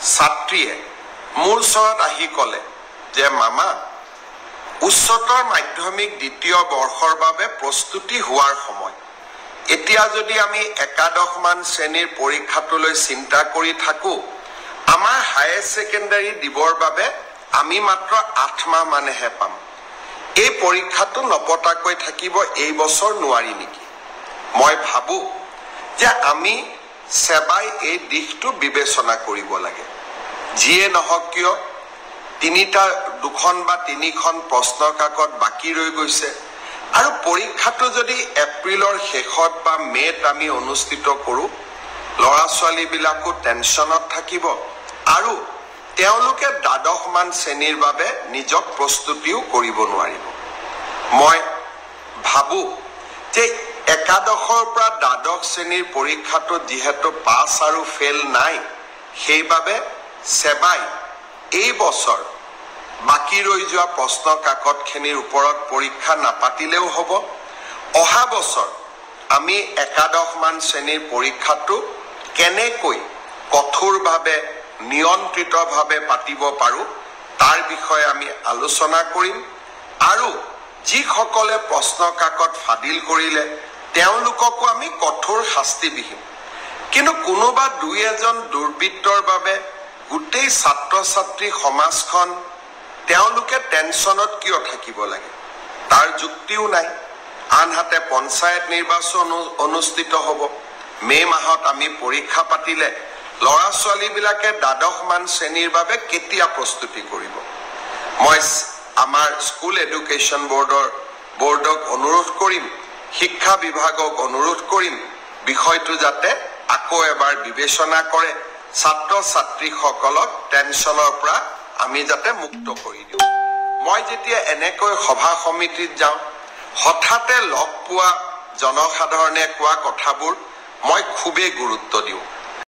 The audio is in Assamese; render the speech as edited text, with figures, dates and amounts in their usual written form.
ছাত্ৰীয়ে মোৰ ওচৰত আহি ক'লে যে মামা উচ্চতৰ মাধ্যমিক দ্বিতীয় বৰ্ষৰ বাবে প্ৰস্তুতি হোৱাৰ সময় এতিয়া যদি আমি একাদশ মান শ্ৰেণীৰ পৰীক্ষাটোলৈ চিন্তা কৰি থাকো আমাৰ হায়াৰ সেকেন্ডাৰী দিবৰ বাবে আমি মাত্ৰ 8 মাহ মানেহে পাম এই পৰীক্ষাটো নপতাকৈ থাকিব এই বছৰ নোৱাৰি নেকি মই ভাবো যে আমি সেবাই এই দিশটো বিবেচনা কৰিব লাগে যিয়ে নহওক কিয় দুখন বা তিনিখন প্ৰশ্ন কাকত বাকি ৰৈ গৈছে আৰু পৰীক্ষাটো যদি এপ্ৰিলৰ শেষত বা মেত আমি অনুষ্ঠিত কৰো লৰা ছোৱালী বিলাকো টেনচনত থাকিব আৰু তেওঁলোকে দ্বাদশ মান শ্ৰেণীৰ বাবে নিজক প্ৰস্তুতিও কৰিব নোৱাৰিব মই ভাবো যে একাদশৰ পৰা দ্বাদশ শ্ৰেণীৰ পৰীক্ষাটো যিহেতু পাছ আৰু ফেল নাই সেইবাবে সেবাই এই বছৰ বাকি ৰৈ যোৱা প্ৰশ্ন কাকতখিনিৰ ওপৰত পৰীক্ষা নাপাতিলেও হ'ব অহা বছৰ আমি একাদশ মান শ্ৰেণীৰ পৰীক্ষাটো কেনেকৈ কঠোৰভাৱে নিয়ন্ত্ৰিতভাৱে পাতিব পাৰো তাৰ বিষয়ে আমি আলোচনা কৰিম আৰু যিসকলে প্ৰশ্ন কাকত ফাদিল কৰিলে তেওঁলোককো আমি কঠোৰ শাস্তি দিম কিন্তু কোনোবা দুই এজন দুৰ্বৃত্তৰ বাবে গোটেই ছাত্ৰ ছাত্ৰী সমাজখন তেওঁলোকে টেনচনত কিয় থাকিব লাগে তাৰ যুক্তিও নাই আনহাতে পঞ্চায়ত নিৰ্বাচন অনুষ্ঠিত হ'ব মে মাহত আমি পৰীক্ষা পাতিলে লৰা ছোৱালী বিলাকে দ্বাদশ মান শ্ৰেণীৰ বাবে কেতিয়া প্ৰস্তুতি কৰিব মই আমাৰ স্কুল এডুকেশ্যন বৰ্ডক অনুৰোধ কৰিম শিক্ষা বিভাগক অনুৰোধ কৰিম বিষয়টো যাতে আকৌ এবাৰ বিবেচনা কৰে ছাত্ৰ ছাত্ৰীসকলক টেনচনৰ পৰা আমি যাতে মুক্ত কৰি দিওঁ মই যেতিয়া এনেকৈ সভা সমিতিত যাওঁ হঠাতে লগ পোৱা জনসাধাৰণে কোৱা কথাবোৰ মই খুবেই গুৰুত্ব দিওঁ